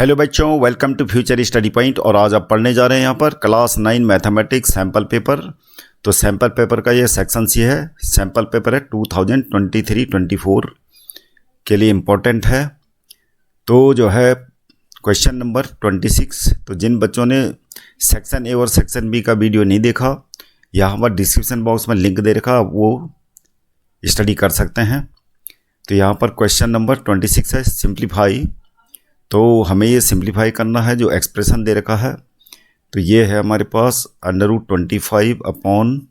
Hello बच्चों, welcome to future study point. और आज आप पढ़ने जा रहे हैं यहाँ पर क्लास 9 मैथमेटिक्स सैम्पल पेपर। तो सैम्पल पेपर का ये सेक्शन सी है। सैम्पल पेपर है 2023-24 के लिए इम्पोर्टेंट है। तो जो है क्वेश्चन नंबर 26। तो जिन बच्चों ने सेक्शन ए और सेक्शन बी का वीडियो नहीं देखा, यहाँ पर डिस्क्रिप्शन बॉक्स में लिंक दे रखा, वो स्टडी कर सकते हैं। तो यहाँ पर क्वेश्चन नंबर 26 है सिंप्लीफाई। तो हमें ये सिंप्लीफाई करना है जो एक्सप्रेशन दे रखा है। तो ये है हमारे पास √25 upon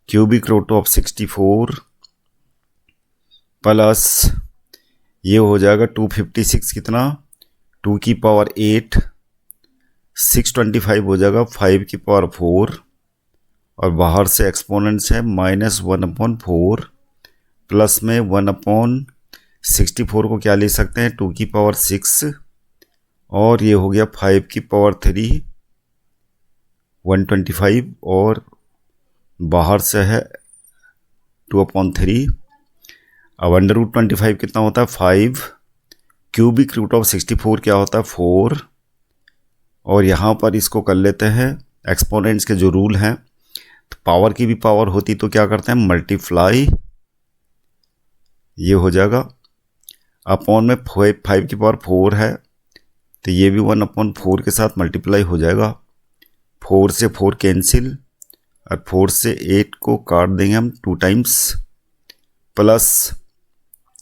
cubic root of 64 plus ये हो जाएगा 256 कितना 2 की पावर 8, 625 हो जाएगा 5 की पावर 4 और बाहर से एक्सपोनेंट्स है -1/4 प्लस में 1/64 को क्या ले सकते हैं 2 की पावर 6 और ये हो गया 5 की पावर 3 125 और बाहर से है 2/3। अब √25 कितना होता है 5, क्यूबिक रूट ऑफ 64 क्या होता है 4 और यहाँ पर इसको कर लेते हैं एक्सपोनेंट्स के जो रूल हैं। तो पावर की भी पावर होती तो क्या करते हैं मल्टीप्लाई, ये हो जाएगा अपॉन में 5 की पावर 4 है तो ये भी 1/4 के साथ मल्टीप्लाई हो जाएगा। 4 से 4 कैंसिल और 4 से 8 को काट देंगे हम 2 टाइम्स प्लस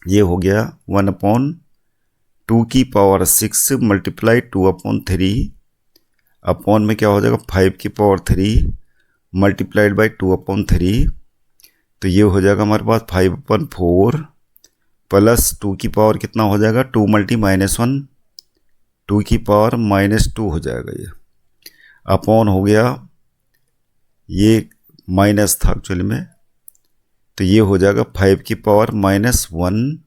ये हो गया 1/2 की पावर 6 मल्टीप्लाई 2/3 अपॉन में क्या हो जाएगा 5 की पावर 3 मल्टीप्लाइड बाई 2/3। तो ये हो जाएगा हमारे पास 5/4 प्लस 2 की पावर कितना हो जाएगा 2 × -1 2 की पावर -2 हो जाएगा। ये अपॉन हो गया, ये माइनस था एक्चुअली में, तो ये हो जाएगा 5 की पावर -1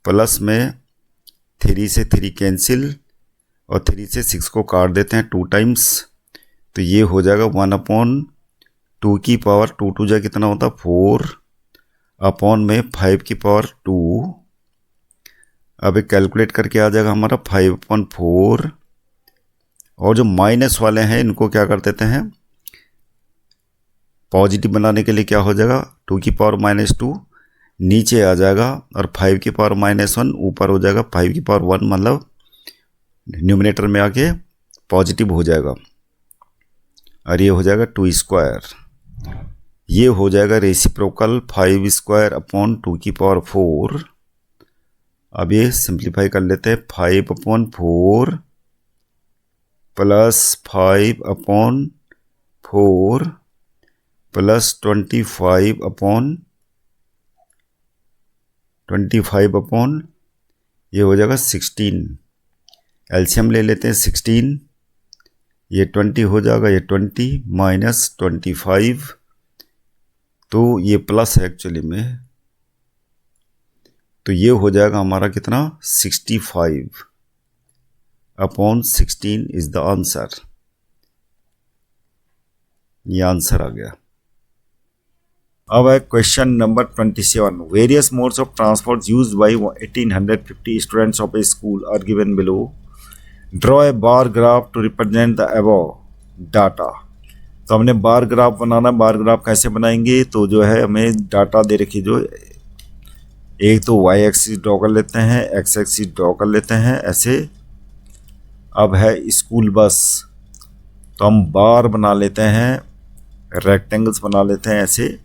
प्लस में 3 से 3 कैंसिल और 3 से 6 को काट देते हैं 2 टाइम्स। तो ये हो जाएगा 1/2 की पावर 2 जा कितना होता है 4 अपॉन में 5 की पावर 2। अब एक कैलकुलेट करके आ जाएगा हमारा 5/4 और जो माइनस वाले हैं इनको क्या कर देते हैं पॉजिटिव बनाने के लिए क्या हो जाएगा 2 की पावर -2 नीचे आ जाएगा और 5 की पावर -1 ऊपर हो जाएगा 5 की पावर 1 मतलब न्यूमरेटर में आके पॉजिटिव हो जाएगा और ये हो जाएगा 2²। ये हो जाएगा रेसिप्रोकल 5² अपॉन 2 की पावर 4। अब ये सिंप्लीफाई कर लेते हैं 5/4 प्लस 5/4 प्लस 25/25 ये हो जाएगा 16। एलसीएम ले लेते हैं 16, ये 20 हो जाएगा, ये 20 माइनस 25 तो ये प्लस है एक्चुअली में, तो ये हो जाएगा हमारा कितना 65/16 इज द आंसर। ये आंसर आ गया। अब है question number 27। Various modes of transport used by 1850 students of a school are given below. Draw a bar graph to represent the above data. तो हमने बार ग्राफ बनाना। बार ग्राफ कैसे बनाएंगे, तो जो है हमें डाटा दे रखी, जो एक तो वाई एक्सिस ड्रॉ कर लेते हैं, एक्स एक्सिस ड्रॉ कर लेते हैं ऐसे। अब है स्कूल बस, तो हम बार बना लेते हैं, रेक्टेंगल्स बना लेते हैं ऐसे।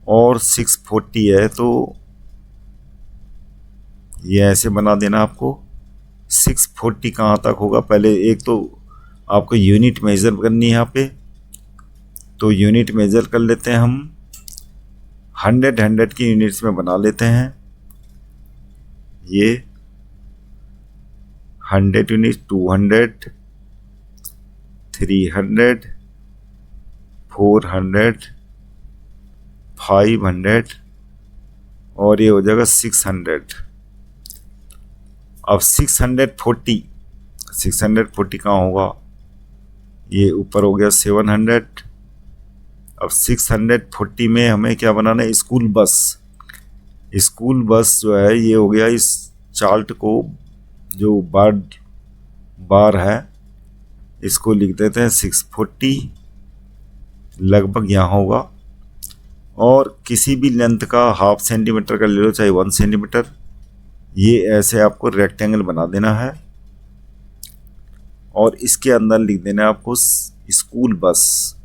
और 640 है तो ये ऐसे बना देना आपको। 640 कहाँ तक होगा, पहले एक तो आपको यूनिट मेज़र करनी है यहाँ पे, तो यूनिट मेज़र कर लेते हैं हम 100 की यूनिट्स में बना लेते हैं। ये 100 यूनिट, 200, 300, 400, 500 और ये हो जाएगा 600। अब 640 कहाँ होगा, ये ऊपर हो गया 700। अब 640 में हमें क्या बनाना है स्कूल बस। स्कूल बस जो है ये हो गया, इस चार्ट को जो बार बार है, इसको लिख देते हैं 640 लगभग यहाँ होगा। और किसी भी लेंथ का 1/2 सेंटीमीटर का ले लो, चाहे 1 सेंटीमीटर, ये ऐसे आपको रेक्टेंगल बना देना है और इसके अंदर लिख देना है आपको स्कूल बस।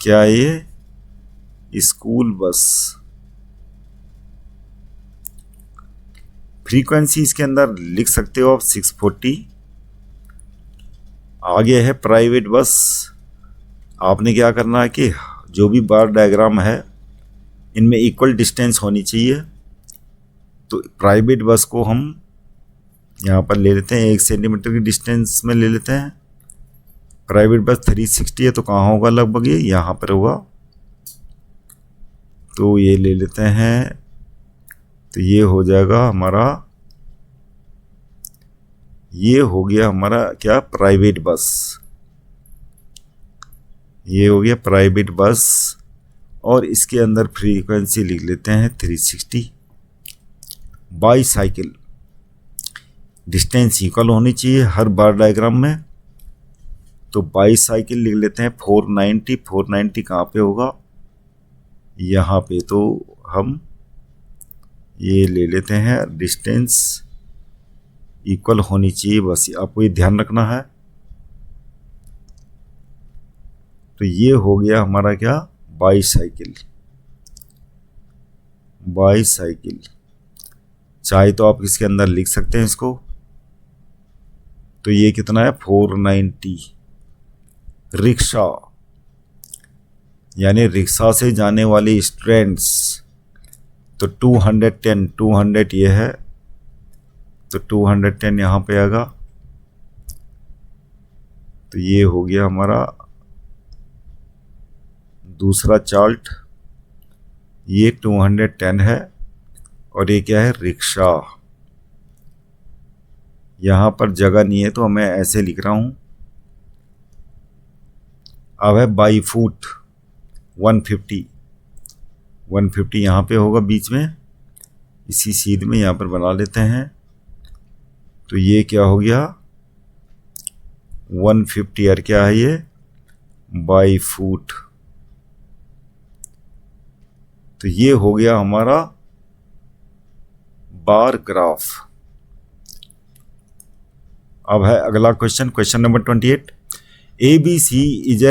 क्या है ये? School bus. फ्रीक्वेंसी इसके अंदर लिख सकते हो आप 640। आगे है प्राइवेट बस। आपने क्या करना है कि जो भी बार डायग्राम है इनमें इक्वल डिस्टेंस होनी चाहिए। तो प्राइवेट बस को हम यहाँ पर ले लेते हैं, 1 सेंटीमीटर की डिस्टेंस में ले लेते हैं। प्राइवेट बस 360 है तो कहाँ होगा लगभग? ये यहाँ पर होगा। तो ये ले लेते हैं, तो ये हो जाएगा हमारा, ये हो गया हमारा क्या? Private bus. ये हो गया प्राइवेट बस और इसके अंदर फ्रीक्वेंसी लिख लेते हैं 360। बाईसाइकिल, डिस्टेंस इक्वल होनी चाहिए हर बार डायग्राम में, तो बाईसाइकिल लिख लेते हैं 490। 490 कहाँ पे होगा? यहाँ पे। तो हम ये ले लेते हैं, डिस्टेंस इक्वल होनी चाहिए, बस आपको ये ध्यान रखना है। तो ये हो गया हमारा क्या? बाईसाइकिल। बाईसाइकिल, चाहे तो आप इसके अंदर लिख सकते हैं इसको। तो ये कितना है? 490। रिक्शा, यानी रिक्शा से जाने वाली स्टूडेंट्स, तो 210। 200 ये है, तो 210 यहाँ पे आएगा। तो ये हो गया हमारा दूसरा चार्ट। ये 210 है और ये क्या है? रिक्शा। यहाँ पर जगह नहीं है तो मैं ऐसे लिख रहा हूँ। अब है बाई फुट 150। 150 यहाँ पे होगा बीच में, इसी सीध में यहाँ पर बना लेते हैं। तो ये क्या हो गया? 150 और क्या है ये? By foot. तो ये हो गया हमारा बार ग्राफ। अब है अगला question, question number 28। ABC is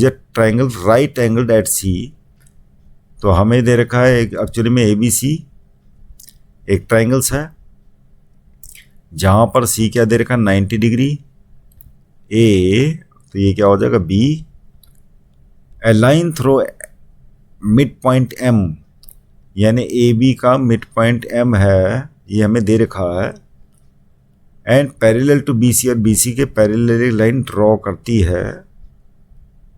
a triangle right angled at C। तो हमें दे रखा है एक्चुअली में ABC एक ट्राइंगल्स है जहां पर C क्या दे रखा है? 90 डिग्री। A, तो ये क्या हो जाएगा? B। A line through midpoint M, यानी AB का मिड पॉइंट M है, ये हमें दे रखा है। एंड पैरेलल टू BC, और BC के पैरेलल लाइन ड्रॉ करती है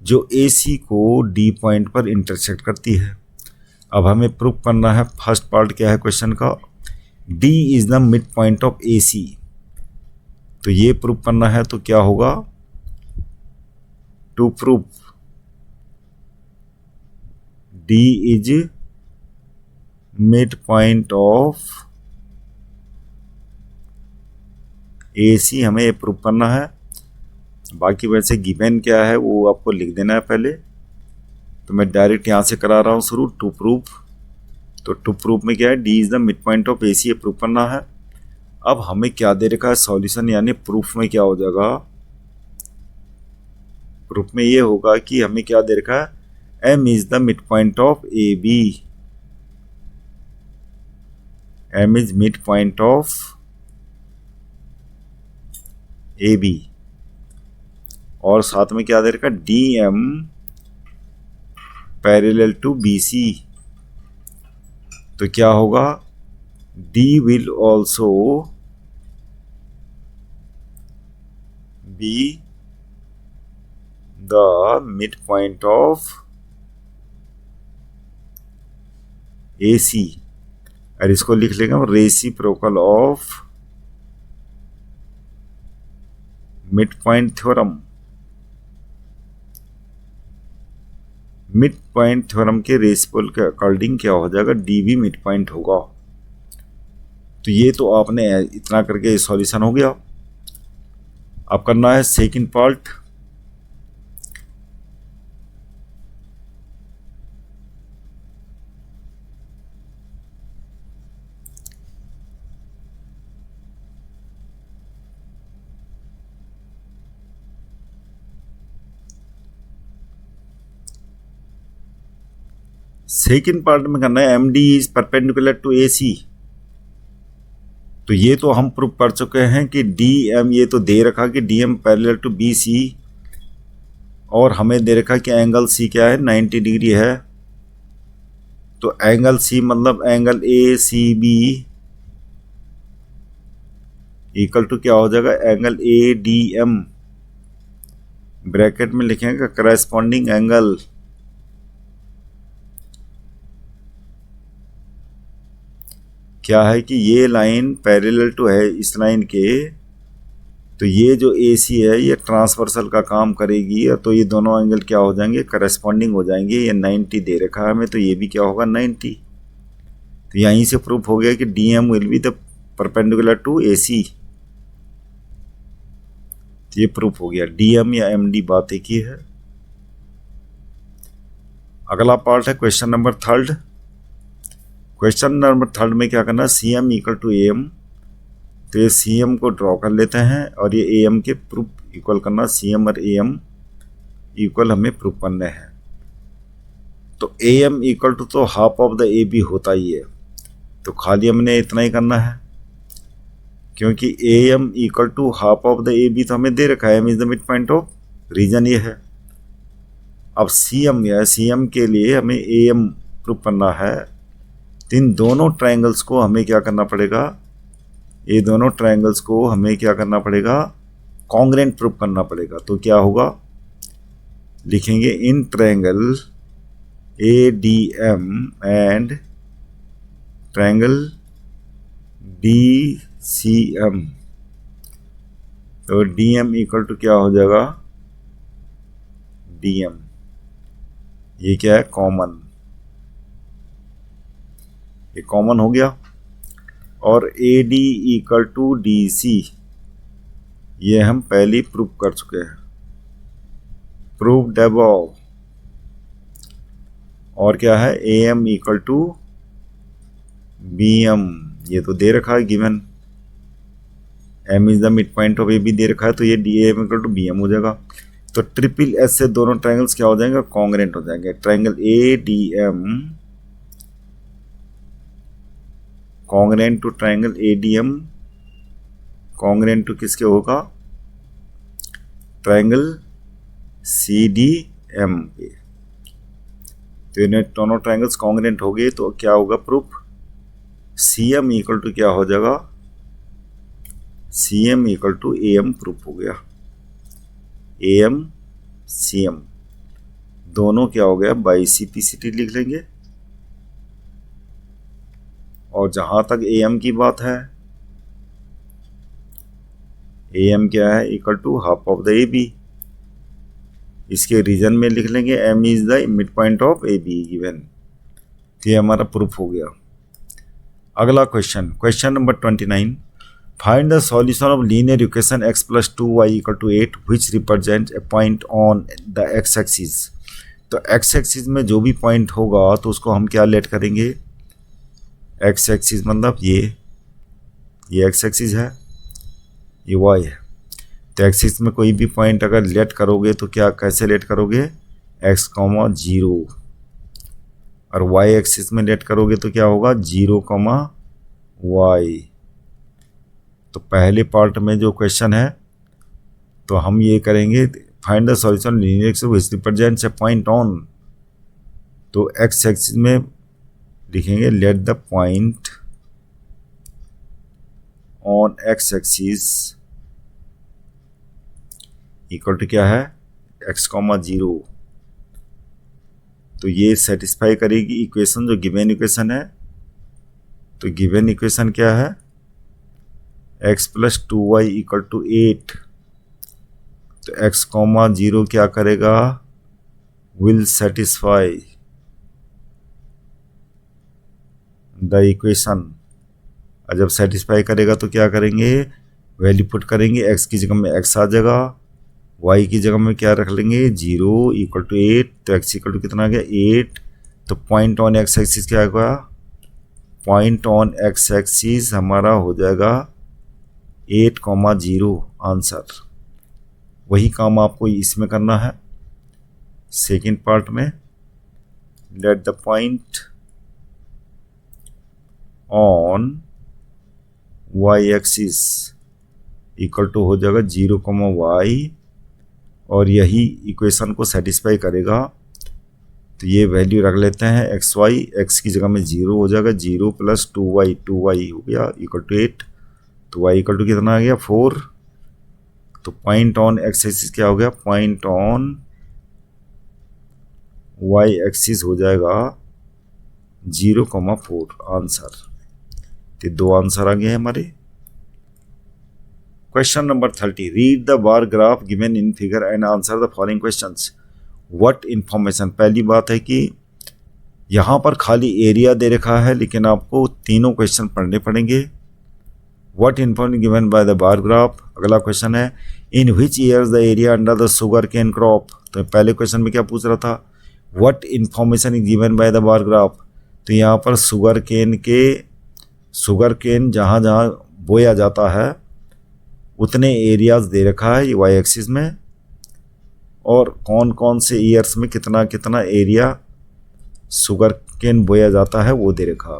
जो AC को D पॉइंट पर इंटरसेक्ट करती है। अब हमें प्रूफ करना है, फर्स्ट पार्ट क्या है क्वेश्चन का? D is the mid point of AC। तो ये प्रूफ करना है, तो क्या होगा? To proof D is mid point of AC, हमें ये प्रूफ करना है। बाकी वैसे गिवन क्या है वो आपको लिख देना है पहले, तो मैं डायरेक्ट यहाँ से करा रहा हूँ शुरू। टू प्रूफ, तो टू प्रूफ में क्या है? D is the mid point of AC, ये प्रूफ करना है। अब हमें क्या दे रखा है? सॉल्यूशन, यानी प्रूफ में क्या हो जाएगा? प्रूफ में ये होगा कि हमें क्या दे रखा है? M is the mid point of AB। M is mid point of AB, और साथ में क्या दे रखा? DM parallel to BC। तो क्या होगा? D will also be the mid point of AC, और इसको लिख लेंगे हम reciprocal of mid point theorem. Mid point theorem के रेसिप्रोकल के अकॉर्डिंग क्या हो जाएगा? D भी मिड पॉइंट होगा। तो ये तो आपने इतना करके सॉल्यूशन हो गया। अब करना है सेकंड पार्ट। सेकंड पार्ट में करना है M D is perpendicular to A C. तो ये तो हम प्रूव कर चुके हैं कि डी एम, ये तो दे रखा कि D M parallel to B C, और हमें दे रखा कि एंगल सी क्या है 90 डिग्री है। तो एंगल सी मतलब angle A C B equal to क्या हो जाएगा, angle A D M, bracket में लिखेंगे करस्पॉन्डिंग एंगल क्या है कि ये लाइन पैरेलल टू है इस लाइन के, तो ये जो ए सी है ये ट्रांसवर्सल का काम करेगी, तो ये दोनों एंगल क्या हो जाएंगे, करस्पॉन्डिंग हो जाएंगे। ये 90 दे रखा है हमें, तो ये भी क्या होगा 90। तो यहीं से प्रूफ हो गया कि D M will be the perpendicular to A C. तो ये प्रूफ हो गया, डी एम या एम डी बात एक ही है। अगला पार्ट है question number third. Question number third में क्या करना है, C M equal to A M. तो ये सी एम को ड्रॉ कर लेते हैं और ये ए एम के प्रूफ इक्वल करना, सी एम और ए एम इक्वल हमें प्रूफ करने हैं। तो ए एम इक्वल टू तो half of the A B होता ही है, तो खाली हमने इतना ही करना है, क्योंकि A M equal to half of the A B तो हमें दे रखा है, M is the mid point of reason ये है। अब सी एम या सी एम के लिए हमें ए एम प्रूफ करना है। इन दोनों ट्रायंगल्स को हमें क्या करना पड़ेगा, ये दोनों ट्रायंगल्स को हमें क्या करना पड़ेगा, कॉन्ग्रेंट प्रूफ करना पड़ेगा। तो क्या होगा, लिखेंगे in triangle A D M and triangle D C M. तो डी एम इक्वल टू क्या हो जाएगा, डी एम, ये क्या है कॉमन, ये कॉमन हो गया। और A D equal to D C, ये हम पहले प्रूव कर चुके हैं, प्रूव्ड अबव। और क्या है, A M equal to B M, ये तो दे रखा है given, M is the mid point of A B दे रखा है, तो ये D M equal to B M हो जाएगा। तो ट्रिपल एस से दोनों ट्रायंगल्स क्या हो जाएंगे, कॉन्ग्रेंट हो जाएंगे। Triangle A D M congruent to triangle A D M, congruent to किसके होगा, ट्रायंगल सी डी एम पे। तो इन्हें दोनों ट्रायंगल्स कॉन्ग्रेंट हो गए, तो क्या होगा proof, C M equal to क्या हो जाएगा, C M equal to A M proof हो गया। ए एम सी एम दोनों क्या हो गया, by C P C T लिख लेंगे। और जहां तक ए एम की बात है, ए एम क्या है, equal to half of the A B, इसके रीजन में लिख लेंगे M is the mid point of A B given. तो ये हमारा प्रूफ हो गया। अगला question, question number 29, find the solution of linear equation x plus 2y equal to 8 which represent a point on the x axis. तो x axis में जो भी पॉइंट होगा तो उसको हम क्या लेट करेंगे, एक्स एक्सिस मतलब ये एक्स एक्सिस है, ये वाई है। तो एक्सिस में कोई भी पॉइंट अगर लेट करोगे तो क्या कैसे लेट करोगे, एक्स कॉमा 0, और वाई एक्सिस में लेट करोगे तो क्या होगा 0 कॉमा वाई। तो पहले पार्ट में जो क्वेश्चन है तो हम ये करेंगे, find the solution linear axis which represents a point on. तो एक्स एक्सिस में लिखेंगे let the point on x axis equal to क्या है, एक्स कॉमा 0। तो ये सेटिस्फाई करेगी इक्वेशन जो गिवन इक्वेशन है। तो गिवन इक्वेशन क्या है, x plus 2y equal to 8। तो एक्स कॉमा 0 क्या करेगा, विल सेटिस्फाई द इक्वेशन और जब सेटिस्फाई करेगा तो क्या करेंगे, वैल्यू पुट करेंगे, एक्स की जगह में एक्स आ जाएगा, वाई की जगह में क्या रख लेंगे 0 इक्वल टू 8, तो एक्स इक्वल टू कितना आ गया 8। तो पॉइंट ऑन एक्स एक्सिस क्या होगा, पॉइंट ऑन एक्स एक्सिस हमारा हो जाएगा 8,0 आंसर। वही काम आपको इसमें करना है सेकेंड पार्ट में। Let the point on y axis equal to हो जाएगा 0,y, और यही इक्वेशन को सेटिस्फाई करेगा। तो ये वैल्यू रख लेते हैं एक्स वाई, एक्स की जगह में 0 हो जाएगा, 0 प्लस 2y हो गया इक्वल टू 8। तो y इक्वल टू कितना आ गया 4। तो पॉइंट ऑन एक्स एक्सिस क्या हो गया, पॉइंट ऑन y एक्सिस हो जाएगा 0,4 आंसर। तो 2 आंसर आ गए हमारे। Question number 30, read the bar graph given in figure and answer the following questions. What information, पहली बात है कि यहाँ पर खाली एरिया दे रखा है, लेकिन आपको तीनों क्वेश्चन पढ़ने पड़ेंगे। What information given by the bar graph. अगला क्वेश्चन है in which years the area under the sugar cane crop. तो पहले क्वेश्चन में क्या पूछ रहा था, what information is given by the bar graph. तो यहाँ पर शुगर केन जहाँ जहाँ बोया जाता है उतने एरियाज दे रखा है ये वाई एक्सिस में, और कौन कौन से ईयर्स में कितना कितना एरिया शुगर केन बोया जाता है वो दे रखा।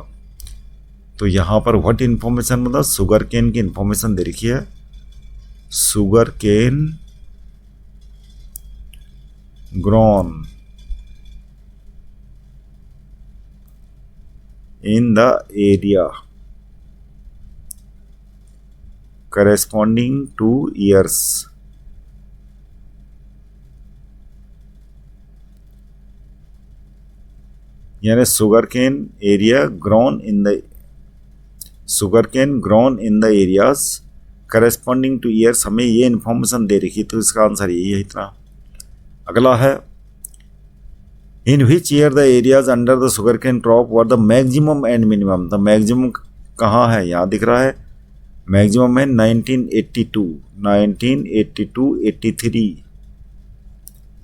तो यहाँ पर व्हाट इन्फॉर्मेशन मतलब शुगर केन की इन्फॉर्मेशन दे रखी है, sugar cane grown in the area corresponding to years। यानी sugar cane grown in the areas corresponding to years, हमें ये इन्फॉर्मेशन दे रखी, तो इसका आंसर यही है इतना। अगला है in which year the areas under the sugar cane crop were the maximum and minimum. The maximum कहाँ है, यहाँ दिख रहा है, मैक्सिमम है 1982, 83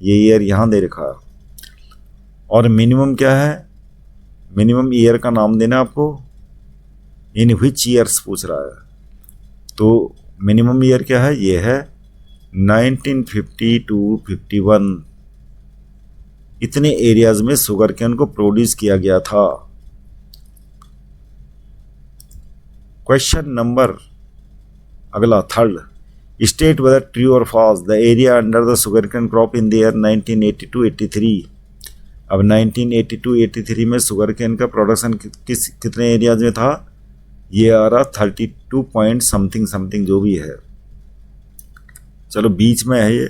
ये ईयर यहाँ दे रखा है। और मिनिमम क्या है, मिनिमम ईयर का नाम देना आपको, इन विच ईयर्स पूछ रहा है। तो मिनिमम ईयर क्या है, ये है 1950 to 51। इतने एरियाज में शुगर केन को प्रोड्यूस किया गया था। क्वेश्चन नंबर अगला third, state whether true or false the area under the sugar cane crop in the year 1982-83। अब 1982-83 में शुगर केन का प्रोडक्शन कितने एरियाज में था, ये आ रहा 32 पॉइंट समथिंग जो भी है, चलो बीच में है, ये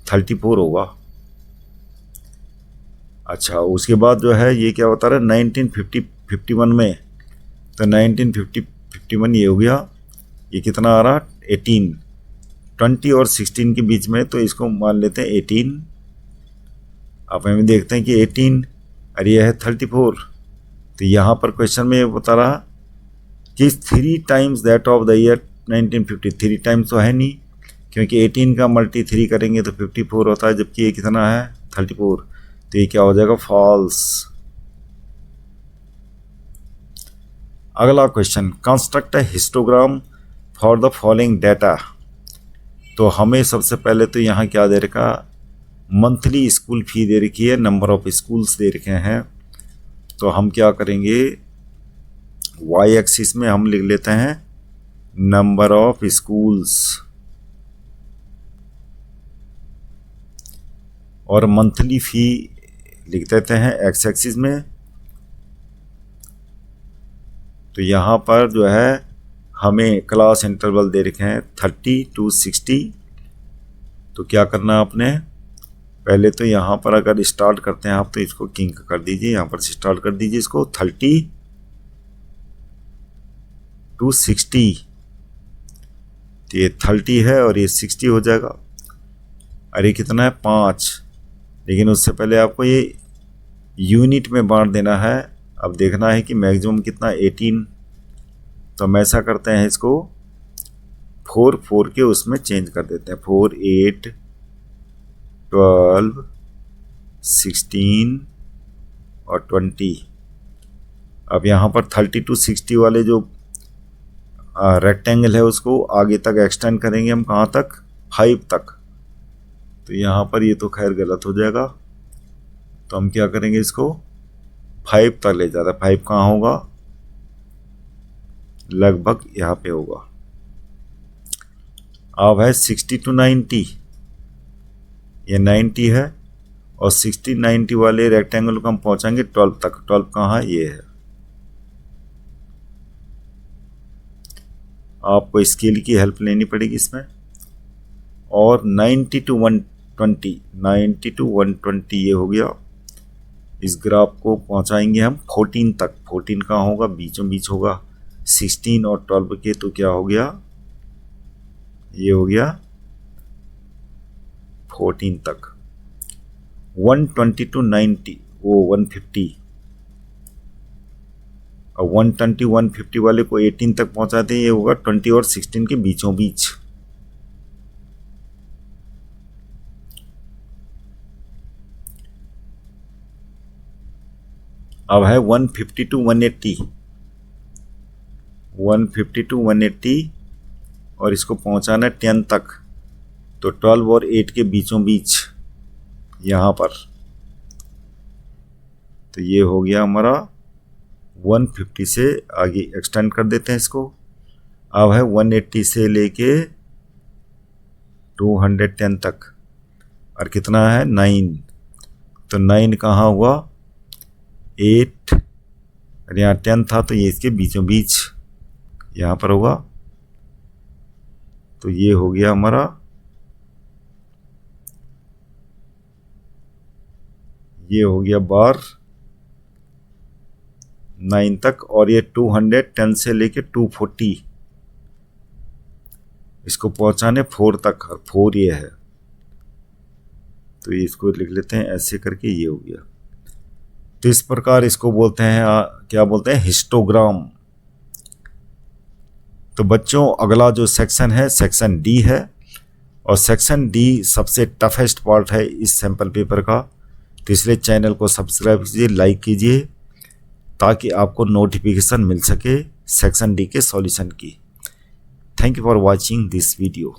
34 होगा। अच्छा उसके बाद जो है ये क्या बता रहा है 1951 में, तो 1951 ये हो गया, ये कितना आ रहा 18, 20 और 16 के बीच में, तो इसको मान लेते हैं 18। अब हमें देखते हैं कि 18 और ये है 34। तो यहाँ पर क्वेश्चन में ये बता रहा कि 3 times that of the year 1950। 3 times तो है नहीं, क्योंकि 18 का मल्टी 3 करेंगे तो 54 होता है, जबकि ये कितना है 34। तो ये क्या हो जाएगा फॉल्स। अगला question, construct a histogram for the following data. तो हमें सबसे पहले तो यहाँ क्या दे रखा, मंथली स्कूल फी दे रखी है, नंबर ऑफ स्कूल्स दे रखे हैं। तो हम क्या करेंगे, वाई एक्सिस में हम लिख लेते हैं नंबर ऑफ स्कूल्स, और मंथली फी लिख देते हैं एक्स एक्सिस में। तो यहाँ पर जो है हमें क्लास इंटरवल दे रखे हैं 30 to 60। तो क्या करना है आपने, पहले तो यहाँ पर अगर स्टार्ट करते हैं आप, तो इसको किंक कर दीजिए, यहाँ पर स्टार्ट कर दीजिए इसको 30 to 60। तो ये 30 है और ये 60 हो जाएगा। अरे कितना है 5, लेकिन उससे पहले आपको ये यूनिट में बांट देना है। अब देखना है कि मैक्सिमम कितना 18। तो हम ऐसा करते हैं, इसको 4 के उसमें चेंज कर देते हैं। 4, 8, 12, 16 और 20। अब यहाँ पर 32, 60 वाले जो रेक्टेंगल है उसको आगे तक एक्सटेंड करेंगे हम, कहाँ तक? 5 तक। तो यहाँ पर ये तो खैर गलत हो जाएगा, तो हम क्या करेंगे, इसको 5 तक ले जाता है। 5 कहाँ होगा? लगभग यहाँ पे होगा। अब है 60 to 90, ये 90 है, और 60, 90 वाले रेक्टेंगल को हम पहुंचाएंगे 12 तक। 12 कहाँ है? ये है। आपको स्केल की हेल्प लेनी पड़ेगी इसमें। और 90 to 120, 90 to 120 ये हो गया। इस ग्राफ को पहुंचाएंगे हम 14 तक। 14 कहाँ होगा? बीचों बीच होगा 16 और 12 के, तो क्या हो गया? ये हो गया 14 तक। 120 to 90 वो 150, और 120, 150 वाले को 18 तक पहुंचाते हैं, ये होगा 20 और 16 के बीचों बीच। अब है 150 to 180, 150 to 180, और इसको पहुंचाना है 10 तक, तो 12 और 8 के बीचों बीच यहाँ पर। तो ये हो गया हमारा 150 से आगे एक्सटेंड कर देते हैं इसको। अब है 180 से लेके 210 तक, और कितना है? 9। तो 9 कहाँ हुआ? 8, और यहाँ 10 था, तो ये इसके बीचों बीच यहाँ पर होगा। तो ये हो गया हमारा, ये हो गया बार 9 तक, और ये 210 से लेके 240 इसको पहुंचाने 4 तक, और 4 ये है। तो ये इसको लिख लेते हैं ऐसे करके, ये हो गया। तो इस प्रकार इसको बोलते हैं, क्या बोलते हैं? हिस्टोग्राम। तो बच्चों, अगला जो सेक्शन है सेक्शन डी है, और सेक्शन डी सबसे टफेस्ट पार्ट है इस सैम्पल पेपर का। तो इसलिए चैनल को सब्सक्राइब कीजिए, लाइक कीजिए, ताकि आपको नोटिफिकेशन मिल सके सेक्शन डी के सॉल्यूशन की। Thank you for watching this video.